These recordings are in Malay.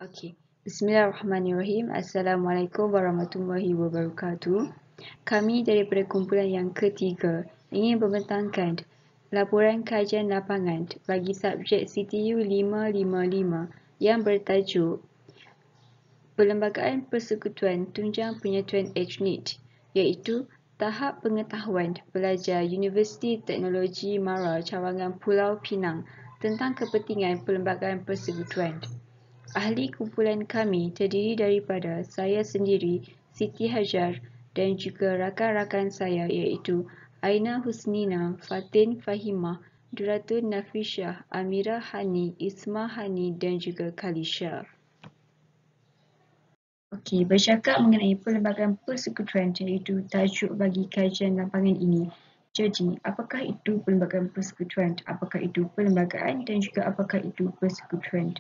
Okey. Bismillahirrahmanirrahim. Assalamualaikum warahmatullahi wabarakatuh. Kami daripada kumpulan yang ketiga ingin membentangkan laporan kajian lapangan bagi subjek CTU 555 yang bertajuk Perlembagaan Persekutuan Tunjang Penyatuan HNIT, iaitu Tahap Pengetahuan Pelajar Universiti Teknologi Mara Cawangan Pulau Pinang tentang kepentingan Perlembagaan Persekutuan. Ahli kumpulan kami terdiri daripada saya sendiri, Siti Hajar, dan juga rakan-rakan saya iaitu Aina Husnina, Fatin Fahimah, Duratun Nafisyah, Amira Hani, Isma Hani dan juga Kalisha. Okey, bercakap mengenai Perlembagaan Persekutuan iaitu tajuk bagi kajian lapangan ini. Jadi, apakah itu Perlembagaan Persekutuan? Apakah itu perlembagaan dan juga apakah itu persekutuan?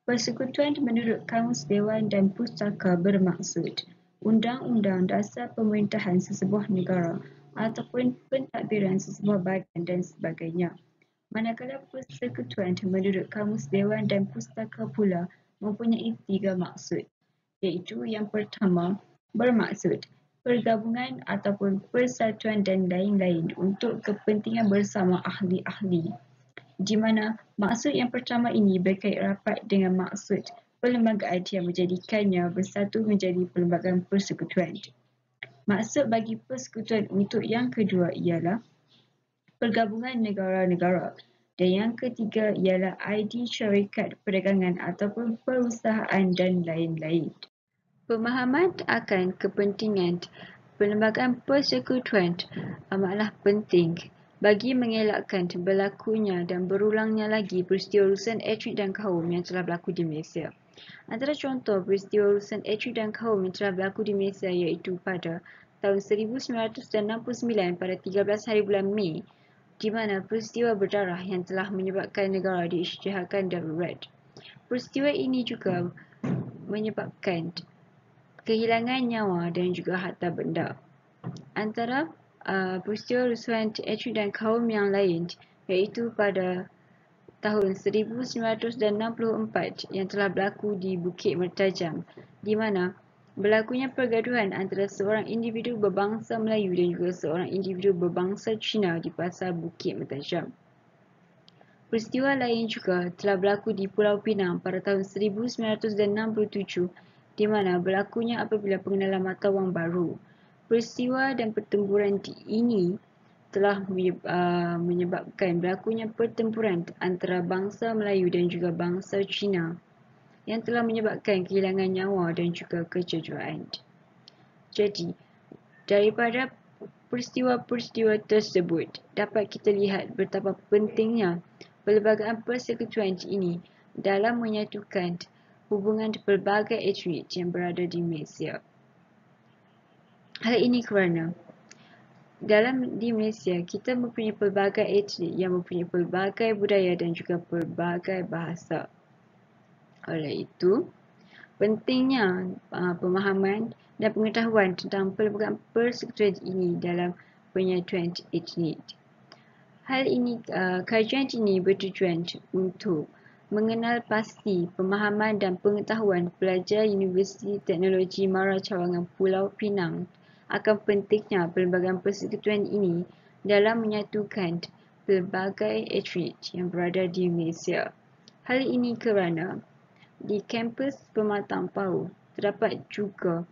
Persekutuan menurut Kamus Dewan dan Pustaka bermaksud Undang-Undang Dasar Pemerintahan sesebuah negara ataupun pentadbiran sesebuah badan dan sebagainya. Manakala persekutuan menurut Kamus Dewan dan Pustaka pula mempunyai 3 maksud, iaitu yang pertama bermaksud pergabungan ataupun persatuan dan lain-lain untuk kepentingan bersama ahli-ahli, di mana maksud yang pertama ini berkait rapat dengan maksud perlembagaan yang menjadikannya bersatu menjadi Perlembagaan Persekutuan. Maksud bagi persekutuan untuk yang kedua ialah pergabungan negara-negara dan yang ketiga ialah ID syarikat perdagangan ataupun perusahaan dan lain-lain. Pemahaman akan kepentingan Perlembagaan Persekutuan amatlah penting bagi mengelakkan berlakunya dan berulangnya lagi peristiwa urusan etnik dan kaum yang telah berlaku di Malaysia. Antara contoh peristiwa urusan etnik dan kaum yang telah berlaku di Malaysia iaitu pada tahun 1969 pada 13 hari bulan Mei, di mana peristiwa berdarah yang telah menyebabkan negara diisytiharkan darurat. Peristiwa ini juga menyebabkan kehilangan nyawa dan juga harta benda. Antara peristiwa rusuhan etnik dan kaum yang lain iaitu pada tahun 1964 yang telah berlaku di Bukit Mertajam, di mana berlakunya pergaduhan antara seorang individu berbangsa Melayu dan juga seorang individu berbangsa Cina di pasar Bukit Mertajam. Peristiwa lain juga telah berlaku di Pulau Pinang pada tahun 1967, di mana berlakunya apabila pengenalan mata wang baru. Peristiwa dan pertempuran ini telah menyebabkan berlakunya pertempuran antara bangsa Melayu dan juga bangsa Cina yang telah menyebabkan kehilangan nyawa dan juga kejujuran. Jadi, daripada peristiwa-peristiwa tersebut dapat kita lihat betapa pentingnya Perlembagaan Persekutuan ini dalam menyatukan hubungan pelbagai etnik yang berada di Malaysia. Hal ini kerana di Malaysia kita mempunyai pelbagai etnik yang mempunyai pelbagai budaya dan juga pelbagai bahasa. Oleh itu, pentingnya pemahaman dan pengetahuan tentang Perlembagaan Persekutuan ini dalam penyatuan etnik. Hal ini, kajian ini bertujuan untuk mengenal pasti pemahaman dan pengetahuan pelajar Universiti Teknologi Mara Cawangan Pulau Pinang akan pentingnya Perlembagaan Persekutuan ini dalam menyatukan pelbagai etnik yang berada di Malaysia. Hal ini kerana di kampus Pematang Pau terdapat juga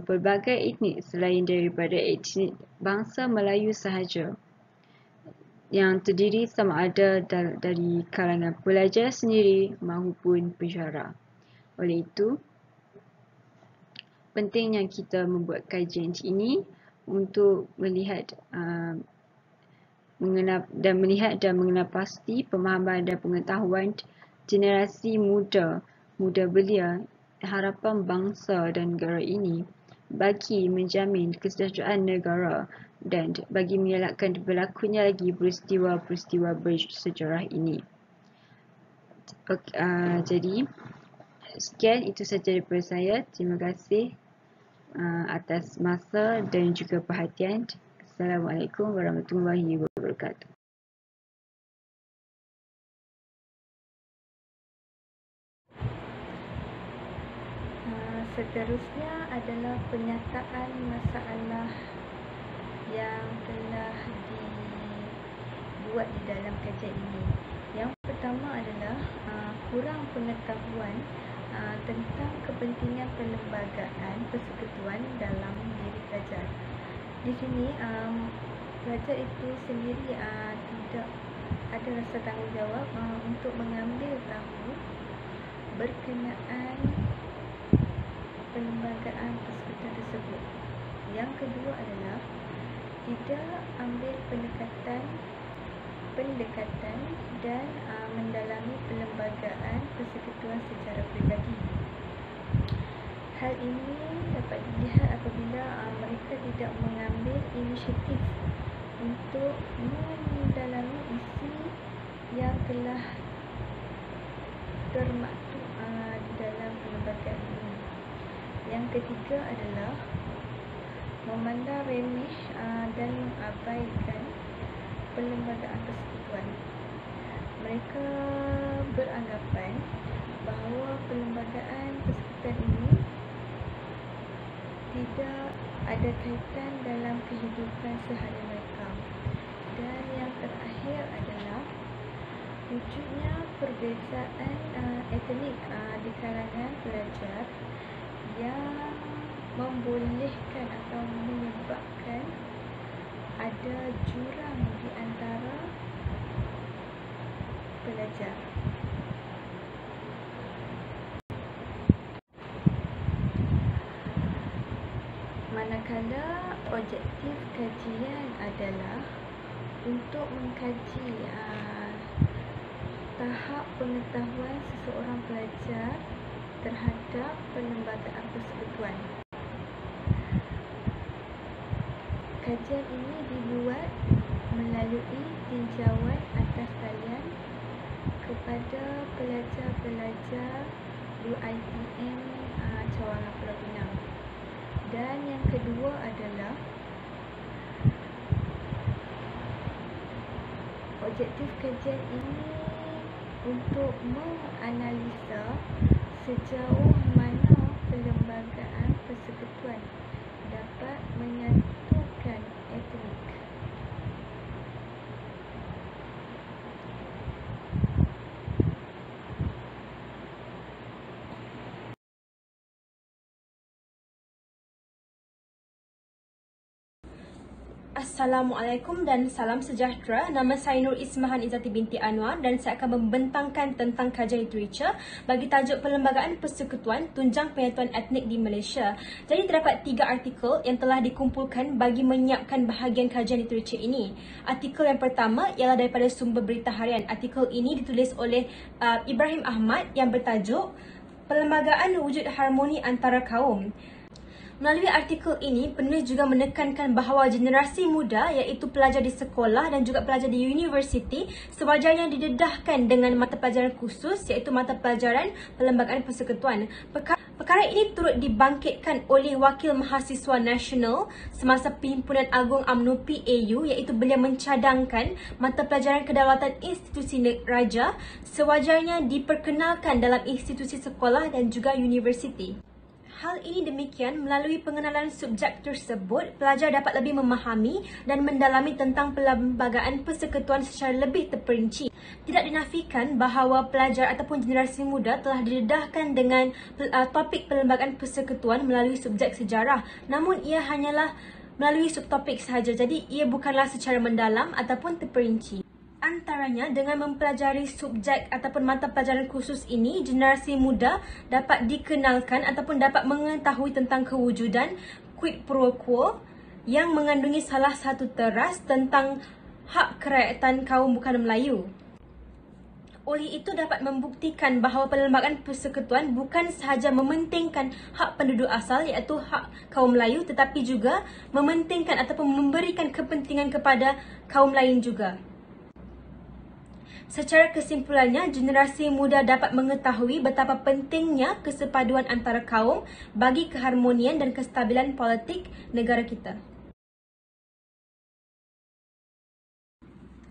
pelbagai etnik selain daripada etnik bangsa Melayu sahaja yang terdiri sama ada dari kalangan pelajar sendiri maupun pensyarah. Oleh itu, pentingnya kita membuat kajian ini untuk melihat dan mengenal pasti pemahaman dan pengetahuan generasi muda belia harapan bangsa dan negara ini bagi menjamin kesejahteraan negara dan bagi mengelakkan berlakunya lagi peristiwa-peristiwa bersejarah ini. Jadi, sekian itu sahaja daripada saya. Terima kasih atas masa dan juga perhatian. Assalamualaikum warahmatullahi wabarakatuh. Seterusnya adalah penyataan masalah yang telah dibuat di dalam kajian ini. Yang pertama adalah kurang pengetahuan tentang kepentingan perlembagaan persekutuan dalam diri pelajar. Di sini pelajar itu sendiri tidak ada rasa tanggungjawab untuk mengambil tahu berkenaan perlembagaan persekutuan tersebut. Yang kedua adalah tidak ambil pendekatan dan mendalami perlembagaan persekutuan secara pribadi. Hal ini dapat dilihat apabila mereka tidak mengambil inisiatif untuk mendalami isi yang telah termaktub di dalam perlembagaan ini. Yang ketiga adalah memandang remeh dan mengabaikan perlembagaan persekutuan. Mereka beranggapan bahawa perlembagaan persekutuan ini tidak ada kaitan dalam kehidupan sehari mereka. Dan yang terakhir adalah wujudnya perbezaan etnik di kalangan pelajar yang membolehkan atau menyebabkan ada jurang di antara pelajar. Manakala objektif kajian adalah untuk mengkaji tahap pengetahuan seseorang pelajar terhadap perlembagaan persekutuan. Kajian ini dibuat melalui tinjauan atas talian kepada pelajar-pelajar UiTM Cawangan Pulau Pinang. Dan yang kedua adalah objektif kajian ini untuk menganalisa sejauh mana perlembagaan persekutuan dapat menyatukan etnik. Assalamualaikum dan salam sejahtera. Nama saya Nur Ismahan Izzati binti Anwar dan saya akan membentangkan tentang kajian literature bagi tajuk Perlembagaan Persekutuan Tunjang Penyatuan Etnik di Malaysia. Jadi terdapat 3 artikel yang telah dikumpulkan bagi menyiapkan bahagian kajian literature ini. Artikel yang pertama ialah daripada sumber berita harian. Artikel ini ditulis oleh Ibrahim Ahmad yang bertajuk Perlembagaan Wujud Harmoni Antara Kaum. Melalui artikel ini, penulis juga menekankan bahawa generasi muda iaitu pelajar di sekolah dan juga pelajar di universiti sewajarnya didedahkan dengan mata pelajaran khusus iaitu mata pelajaran Perlembagaan Persekutuan. Perkara ini turut dibangkitkan oleh Wakil Mahasiswa Nasional semasa Perhimpunan Agung UMNO PAU iaitu beliau mencadangkan mata pelajaran Kedaulatan Institusi Raja sewajarnya diperkenalkan dalam institusi sekolah dan juga universiti. Hal ini demikian melalui pengenalan subjek tersebut, pelajar dapat lebih memahami dan mendalami tentang perlembagaan persekutuan secara lebih terperinci. Tidak dinafikan bahawa pelajar ataupun generasi muda telah didedahkan dengan topik perlembagaan persekutuan melalui subjek sejarah. Namun ia hanyalah melalui subtopik sahaja, jadi ia bukanlah secara mendalam ataupun terperinci. Antaranya, dengan mempelajari subjek ataupun mata pelajaran khusus ini, generasi muda dapat dikenalkan ataupun dapat mengetahui tentang kewujudan quid pro quo yang mengandungi salah satu teras tentang hak kerakyatan kaum bukan Melayu. Oleh itu dapat membuktikan bahawa perlembagaan persekutuan bukan sahaja mementingkan hak penduduk asal iaitu hak kaum Melayu tetapi juga mementingkan ataupun memberikan kepentingan kepada kaum lain juga. Secara kesimpulannya, generasi muda dapat mengetahui betapa pentingnya kesepaduan antara kaum bagi keharmonian dan kestabilan politik negara kita.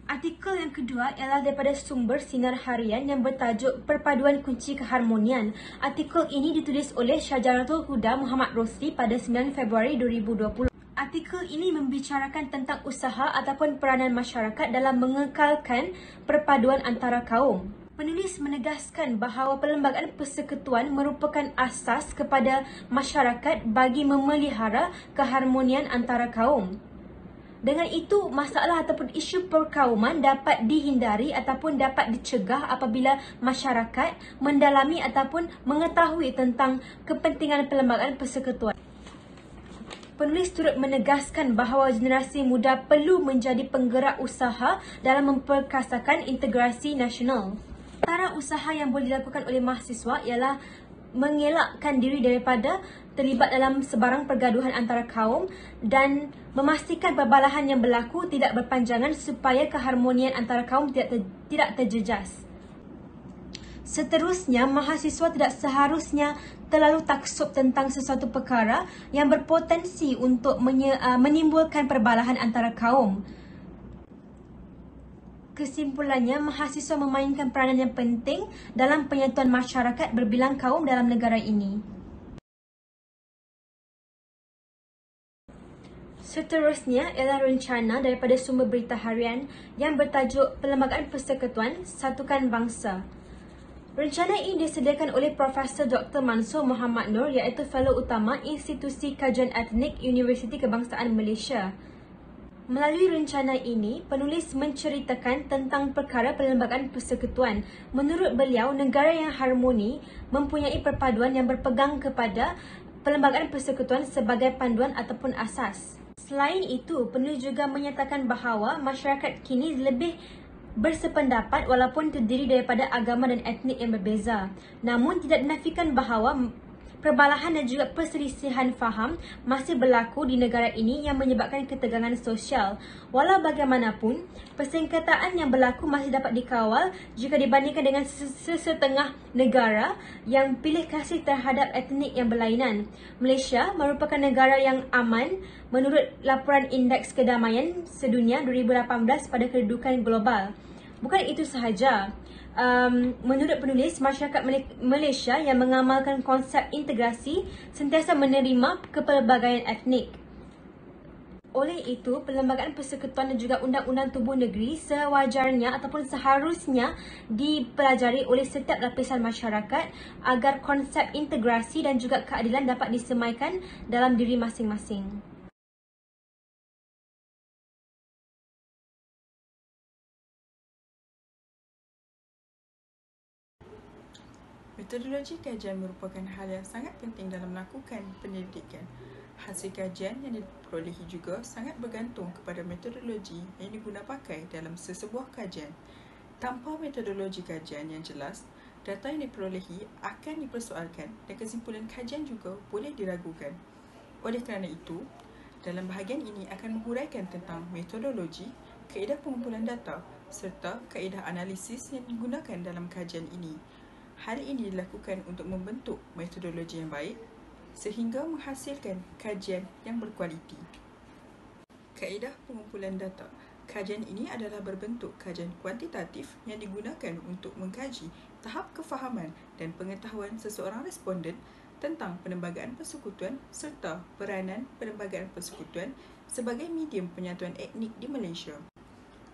Artikel yang kedua ialah daripada sumber Sinar Harian yang bertajuk Perpaduan Kunci Keharmonian. Artikel ini ditulis oleh Syajaratul Huda Muhammad Rosli pada 9 Februari 2020. Artikel ini membicarakan tentang usaha ataupun peranan masyarakat dalam mengekalkan perpaduan antara kaum. Penulis menegaskan bahawa Perlembagaan Persekutuan merupakan asas kepada masyarakat bagi memelihara keharmonian antara kaum. Dengan itu, masalah ataupun isu perkauman dapat dihindari ataupun dapat dicegah apabila masyarakat mendalami ataupun mengetahui tentang kepentingan Perlembagaan Persekutuan. Penulis turut menegaskan bahawa generasi muda perlu menjadi penggerak usaha dalam memperkasakan integrasi nasional. Antara usaha yang boleh dilakukan oleh mahasiswa ialah mengelakkan diri daripada terlibat dalam sebarang pergaduhan antara kaum dan memastikan perbalahan yang berlaku tidak berpanjangan supaya keharmonian antara kaum tidak terjejas. Seterusnya, mahasiswa tidak seharusnya terlalu taksub tentang sesuatu perkara yang berpotensi untuk menimbulkan perbalahan antara kaum. Kesimpulannya, mahasiswa memainkan peranan yang penting dalam penyatuan masyarakat berbilang kaum dalam negara ini. Seterusnya ialah rencana daripada sumber berita harian yang bertajuk Perlembagaan Persekutuan Satukan Bangsa. Rencana ini disediakan oleh Profesor Dr. Mansur Muhammad Nur iaitu Fellow Utama Institusi Kajian Etnik Universiti Kebangsaan Malaysia. Melalui rencana ini, penulis menceritakan tentang perkara Perlembagaan Persekutuan. Menurut beliau, negara yang harmoni mempunyai perpaduan yang berpegang kepada Perlembagaan Persekutuan sebagai panduan ataupun asas. Selain itu, penulis juga menyatakan bahawa masyarakat kini lebih bersependapat walaupun terdiri daripada agama dan etnik yang berbeza. Namun, tidak dinafikan bahawa perbalahan dan juga perselisihan faham masih berlaku di negara ini yang menyebabkan ketegangan sosial. Walau bagaimanapun, persengketaan yang berlaku masih dapat dikawal jika dibandingkan dengan sesetengah negara yang pilih kasih terhadap etnik yang berlainan. Malaysia merupakan negara yang aman menurut laporan Indeks Kedamaian Sedunia 2018 pada kedudukan global. Bukan itu sahaja. Menurut penulis, masyarakat Malaysia yang mengamalkan konsep integrasi sentiasa menerima kepelbagaian etnik. Oleh itu, Perlembagaan Persekutuan dan juga Undang-Undang Tubuh Negeri sewajarnya ataupun seharusnya dipelajari oleh setiap lapisan masyarakat agar konsep integrasi dan juga keadilan dapat disemaikan dalam diri masing-masing. Metodologi kajian merupakan hal yang sangat penting dalam melakukan penyelidikan. Hasil kajian yang diperolehi juga sangat bergantung kepada metodologi yang diguna pakai dalam sesebuah kajian. Tanpa metodologi kajian yang jelas, data yang diperolehi akan dipersoalkan dan kesimpulan kajian juga boleh diragukan. Oleh kerana itu, dalam bahagian ini akan menghuraikan tentang metodologi, kaedah pengumpulan data serta kaedah analisis yang digunakan dalam kajian ini. Hal ini dilakukan untuk membentuk metodologi yang baik sehingga menghasilkan kajian yang berkualiti. Kaedah pengumpulan data. Kajian ini adalah berbentuk kajian kuantitatif yang digunakan untuk mengkaji tahap kefahaman dan pengetahuan seseorang responden tentang Perlembagaan Persekutuan serta peranan Perlembagaan Persekutuan sebagai medium penyatuan etnik di Malaysia.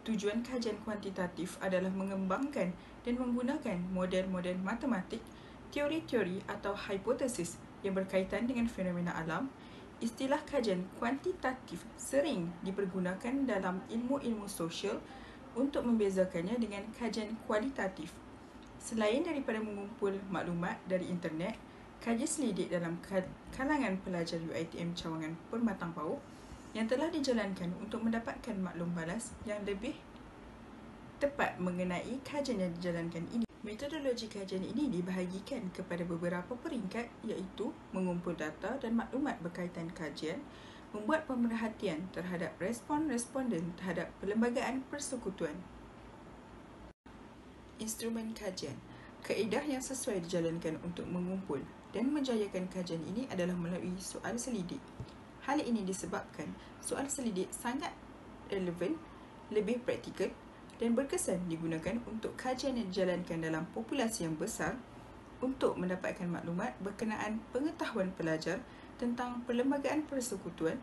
Tujuan kajian kuantitatif adalah mengembangkan dan menggunakan model-model matematik, teori-teori atau hipotesis yang berkaitan dengan fenomena alam. Istilah kajian kuantitatif sering dipergunakan dalam ilmu-ilmu sosial untuk membezakannya dengan kajian kualitatif. Selain daripada mengumpul maklumat dari internet, kajian selidik dalam kalangan pelajar UiTM Cawangan Permatang Pauh yang telah dijalankan untuk mendapatkan maklum balas yang lebih tepat mengenai kajian yang dijalankan ini. Metodologi kajian ini dibahagikan kepada beberapa peringkat iaitu mengumpul data dan maklumat berkaitan kajian, membuat pemerhatian terhadap respon responden terhadap Perlembagaan Persekutuan. Instrumen kajian. Kaedah yang sesuai dijalankan untuk mengumpul dan menjayakan kajian ini adalah melalui soal selidik. Hal ini disebabkan soal selidik sangat relevan, lebih praktikal dan berkesan digunakan untuk kajian yang dijalankan dalam populasi yang besar untuk mendapatkan maklumat berkenaan pengetahuan pelajar tentang perlembagaan persekutuan.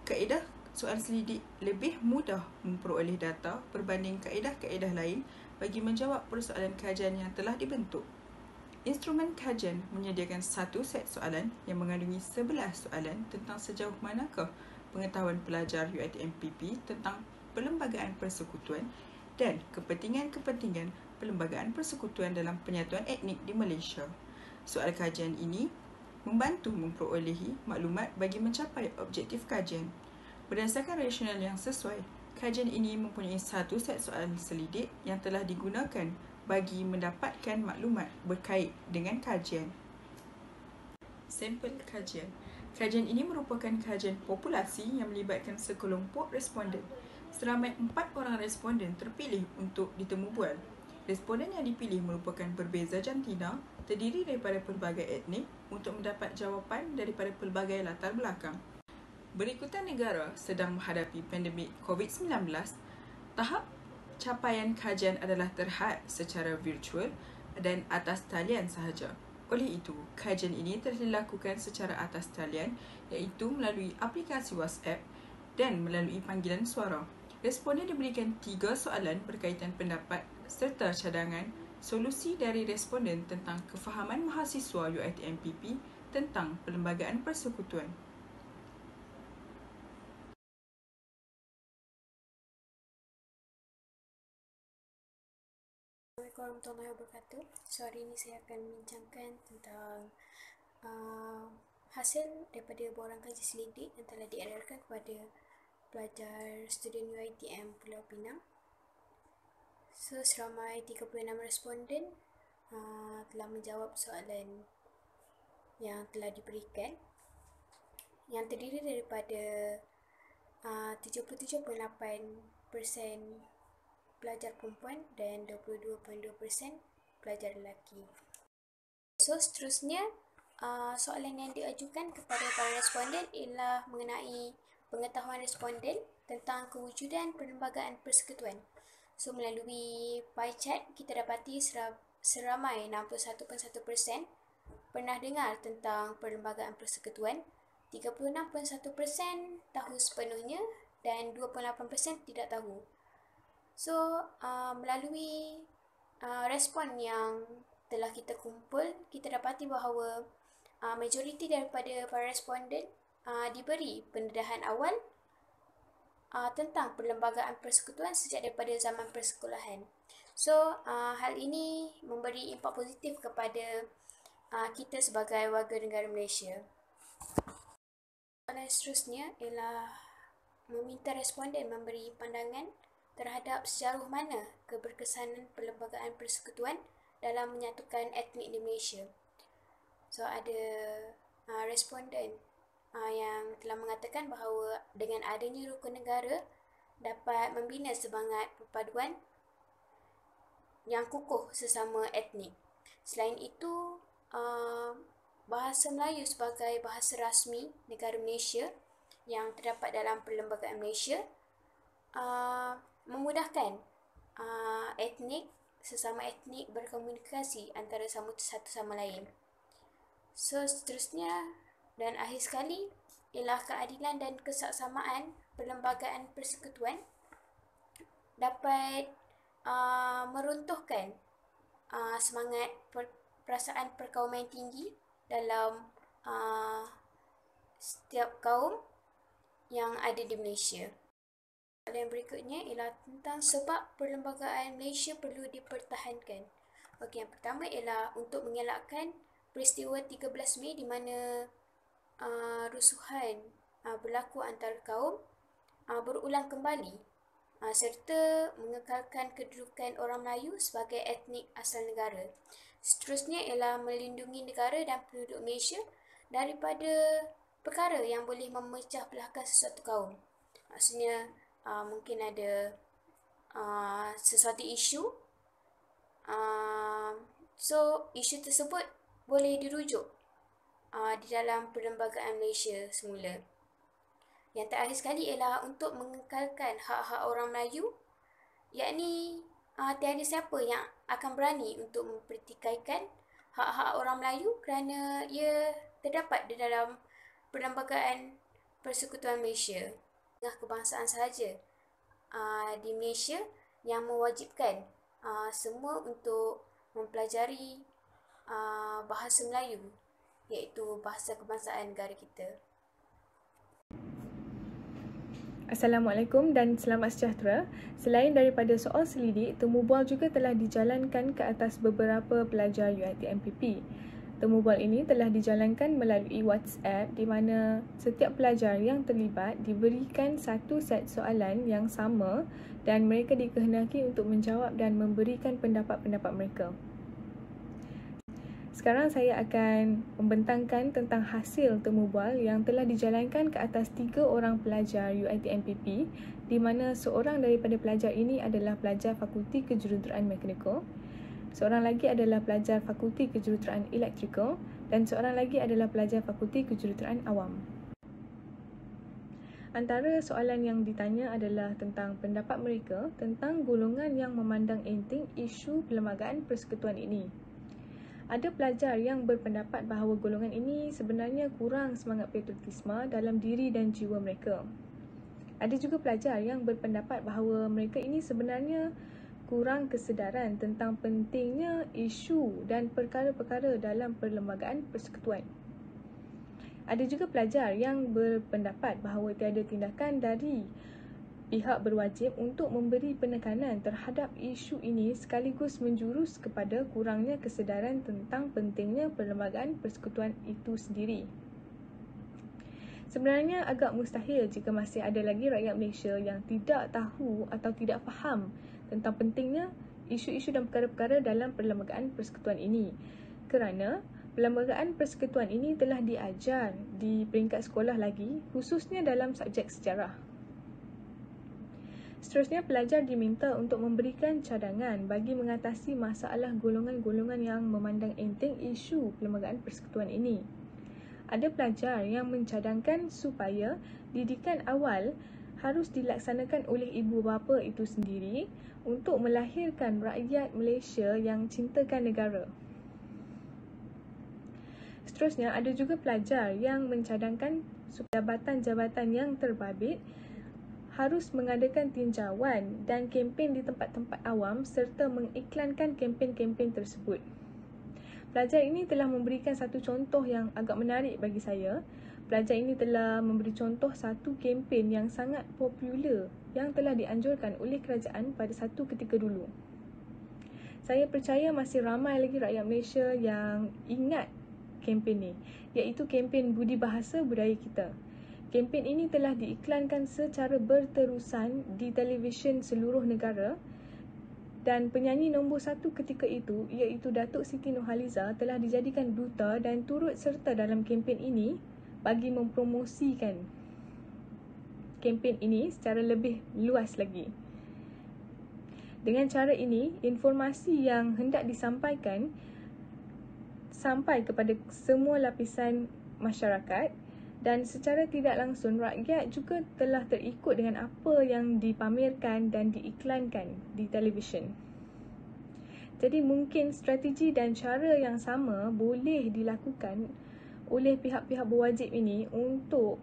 Kaedah soal selidik lebih mudah memperoleh data berbanding kaedah-kaedah lain bagi menjawab persoalan kajian yang telah dibentuk. Instrumen kajian menyediakan satu set soalan yang mengandungi 11 soalan tentang sejauh manakah pengetahuan pelajar UiTM-PP tentang perlembagaan persekutuan dan kepentingan-kepentingan perlembagaan persekutuan dalam penyatuan etnik di Malaysia. Soal kajian ini membantu memperolehi maklumat bagi mencapai objektif kajian. Berdasarkan rasional yang sesuai, kajian ini mempunyai satu set soalan selidik yang telah digunakan bagi mendapatkan maklumat berkait dengan kajian. Sampel kajian. Kajian ini merupakan kajian populasi yang melibatkan sekelompok responden. Seramai 4 orang responden terpilih untuk ditemu bual. Responden yang dipilih merupakan berbeza jantina, terdiri daripada pelbagai etnik untuk mendapat jawapan daripada pelbagai latar belakang. Berikutan negara sedang menghadapi pandemik COVID-19, tahap capaian kajian adalah terhad secara virtual dan atas talian sahaja. Oleh itu, kajian ini telah dilakukan secara atas talian iaitu melalui aplikasi WhatsApp dan melalui panggilan suara. Responden diberikan 3 soalan berkaitan pendapat serta cadangan solusi dari responden tentang kefahaman mahasiswa UiTM-PP tentang perlembagaan persekutuan. Assalamualaikum warahmatullahi wabarakatuh. So, hari ini saya akan membincangkan tentang hasil daripada borang kaji selidik yang telah diedarkan kepada pelajar student UiTM Pulau Pinang. So, seramai 36 responden telah menjawab soalan yang telah diberikan, yang terdiri daripada 77.8% pelajar perempuan dan 22.2% pelajar lelaki. So, seterusnya, soalan yang diajukan kepada para responden ialah mengenai pengetahuan responden tentang kewujudan perlembagaan persekutuan. So, melalui pie chart, kita dapati seramai 61.1% pernah dengar tentang perlembagaan persekutuan, 36.1% tahu sepenuhnya dan 28% tidak tahu. So, melalui respon yang telah kita kumpul, kita dapati bahawa majoriti daripada para responden diberi pendedahan awal tentang perlembagaan persekutuan sejak daripada zaman persekolahan. So, hal ini memberi impak positif kepada kita sebagai warga negara Malaysia. Soalan seterusnya ialah meminta responden memberi pandangan terhadap sejauh mana keberkesanan perlembagaan persekutuan dalam menyatukan etnik di Malaysia. So, ada responden yang telah mengatakan bahawa dengan adanya rukun negara dapat membina semangat perpaduan yang kukuh sesama etnik. Selain itu, bahasa Melayu sebagai bahasa rasmi negara Malaysia yang terdapat dalam perlembagaan Malaysia memudahkan sesama etnik berkomunikasi antara satu sama lain. So, seterusnya dan akhir sekali ialah keadilan dan kesaksamaan perlembagaan persekutuan dapat meruntuhkan semangat perasaan perkauman tinggi dalam setiap kaum yang ada di Malaysia. Soalan berikutnya ialah tentang sebab perlembagaan Malaysia perlu dipertahankan. Okey, yang pertama ialah untuk mengelakkan peristiwa 13 Mei di mana rusuhan berlaku antara kaum berulang kembali serta mengekalkan kedudukan orang Melayu sebagai etnik asal negara. Seterusnya ialah melindungi negara dan penduduk Malaysia daripada perkara yang boleh memecah belahkan sesuatu kaum. Maksudnya mungkin ada sesuatu isu, so isu tersebut boleh dirujuk di dalam perlembagaan Malaysia semula. Yang terakhir sekali ialah untuk mengekalkan hak-hak orang Melayu yakni tiada siapa yang akan berani untuk mempertikaikan hak-hak orang Melayu kerana ia terdapat di dalam Perlembagaan Persekutuan Malaysia. Tengah kebangsaan sahaja di Malaysia yang mewajibkan semua untuk mempelajari bahasa Melayu, iaitu bahasa kebangsaan negara kita. Assalamualaikum dan selamat sejahtera. Selain daripada soal selidik, temu bual juga telah dijalankan ke atas beberapa pelajar UiTM-PP. Temu bual ini telah dijalankan melalui WhatsApp di mana setiap pelajar yang terlibat diberikan satu set soalan yang sama dan mereka dikehendaki untuk menjawab dan memberikan pendapat-pendapat mereka. Sekarang saya akan membentangkan tentang hasil temu bual yang telah dijalankan ke atas 3 orang pelajar UiTM-PP di mana seorang daripada pelajar ini adalah pelajar Fakulti Kejuruteraan Mekanikal, seorang lagi adalah pelajar Fakulti Kejuruteraan Elektrikal dan seorang lagi adalah pelajar Fakulti Kejuruteraan Awam. Antara soalan yang ditanya adalah tentang pendapat mereka tentang golongan yang memandang enteng isu Perlembagaan Persekutuan ini. Ada pelajar yang berpendapat bahawa golongan ini sebenarnya kurang semangat patriotisme dalam diri dan jiwa mereka. Ada juga pelajar yang berpendapat bahawa mereka ini sebenarnya kurang kesedaran tentang pentingnya isu dan perkara-perkara dalam Perlembagaan Persekutuan. Ada juga pelajar yang berpendapat bahawa tiada tindakan dari pihak berwajib untuk memberi penekanan terhadap isu ini sekaligus menjurus kepada kurangnya kesedaran tentang pentingnya Perlembagaan Persekutuan itu sendiri. Sebenarnya agak mustahil jika masih ada lagi rakyat Malaysia yang tidak tahu atau tidak faham tentang pentingnya isu-isu dan perkara-perkara dalam Perlembagaan Persekutuan ini. Kerana Perlembagaan Persekutuan ini telah diajar di peringkat sekolah lagi, khususnya dalam subjek sejarah. Seterusnya, pelajar diminta untuk memberikan cadangan bagi mengatasi masalah golongan-golongan yang memandang enteng isu Perlembagaan Persekutuan ini. Ada pelajar yang mencadangkan supaya didikan awal harus dilaksanakan oleh ibu bapa itu sendiri untuk melahirkan rakyat Malaysia yang cintakan negara. Seterusnya, ada juga pelajar yang mencadangkan supaya jabatan-jabatan yang terbabit harus mengadakan tinjauan dan kempen di tempat-tempat awam serta mengiklankan kempen-kempen tersebut. Pelajar ini telah memberikan satu contoh yang agak menarik bagi saya. Pelajar ini telah memberi contoh satu kempen yang sangat popular yang telah dianjurkan oleh kerajaan pada satu ketika dulu. Saya percaya masih ramai lagi rakyat Malaysia yang ingat kempen ini, iaitu kempen Budi Bahasa Budaya Kita. Kempen ini telah diiklankan secara berterusan di televisyen seluruh negara dan penyanyi nombor 1 ketika itu iaitu Datuk Siti Nurhaliza telah dijadikan duta dan turut serta dalam kempen ini bagi mempromosikan kempen ini secara lebih luas lagi. Dengan cara ini, informasi yang hendak disampaikan sampai kepada semua lapisan masyarakat dan secara tidak langsung rakyat juga telah terikut dengan apa yang dipamerkan dan diiklankan di televisyen. Jadi mungkin strategi dan cara yang sama boleh dilakukan oleh pihak-pihak berwajib ini untuk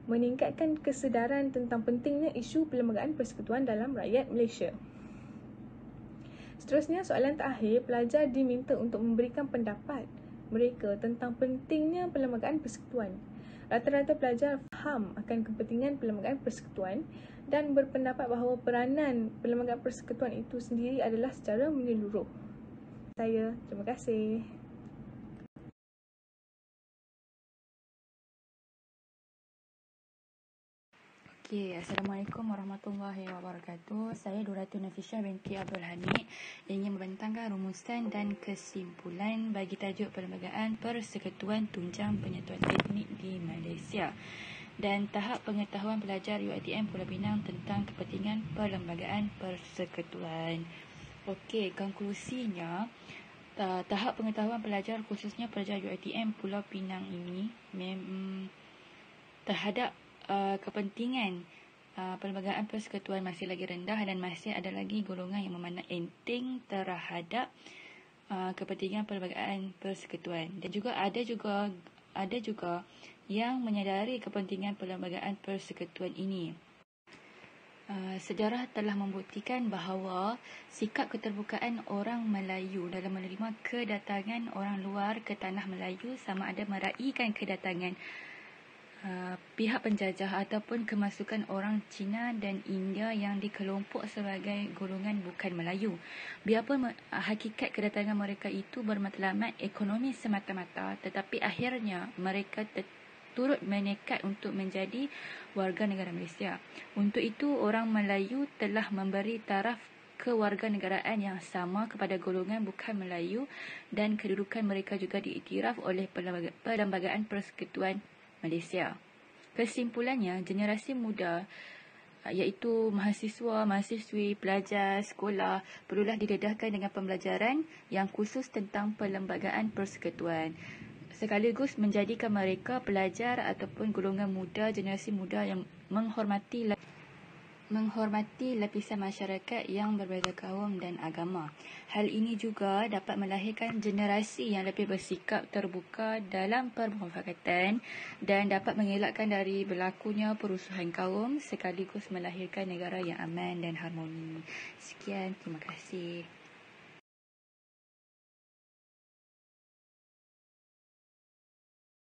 meningkatkan kesedaran tentang pentingnya isu Perlembagaan Persekutuan dalam rakyat Malaysia. Seterusnya, soalan terakhir, pelajar diminta untuk memberikan pendapat mereka tentang pentingnya Perlembagaan Persekutuan. Rata-rata pelajar faham akan kepentingan Perlembagaan Persekutuan dan berpendapat bahawa peranan Perlembagaan Persekutuan itu sendiri adalah secara menyeluruh. Terima kasih. Assalamualaikum warahmatullahi wabarakatuh. Saya Duratul Nafisah binti Abdul Hamid ingin membentangkan rumusan dan kesimpulan bagi tajuk Perlembagaan Persekutuan Tunjang Penyatuan Etnik di Malaysia dan tahap pengetahuan pelajar UiTM Pulau Pinang tentang kepentingan Perlembagaan Persekutuan. Konklusinya, tahap pengetahuan pelajar khususnya pelajar UiTM Pulau Pinang ini terhadap kepentingan perlembagaan persekutuan masih lagi rendah dan masih ada lagi golongan yang memandang enteng terhadap kepentingan perlembagaan persekutuan, dan juga ada juga yang menyadari kepentingan perlembagaan persekutuan ini. Sejarah telah membuktikan bahawa sikap keterbukaan orang Melayu dalam menerima kedatangan orang luar ke tanah Melayu, sama ada meraihkan kedatangan pihak penjajah ataupun kemasukan orang Cina dan India yang dikelompok sebagai golongan bukan Melayu. Biarpun hakikat kedatangan mereka itu bermatlamat ekonomi semata-mata, tetapi akhirnya mereka turut menekat untuk menjadi warga negara Malaysia. Untuk itu, orang Melayu telah memberi taraf kewarganegaraan yang sama kepada golongan bukan Melayu dan kedudukan mereka juga diiktiraf oleh Perlembagaan Persekutuan Malaysia. Kesimpulannya, generasi muda iaitu mahasiswa, mahasiswi, pelajar, sekolah perlulah didedahkan dengan pembelajaran yang khusus tentang perlembagaan persekutuan, sekaligus menjadikan mereka pelajar ataupun golongan muda, generasi muda yang menghormati lapisan masyarakat yang berbeza kaum dan agama. Hal ini juga dapat melahirkan generasi yang lebih bersikap terbuka dalam permufakatan dan dapat mengelakkan dari berlakunya perusuhan kaum, sekaligus melahirkan negara yang aman dan harmoni. Sekian, terima kasih.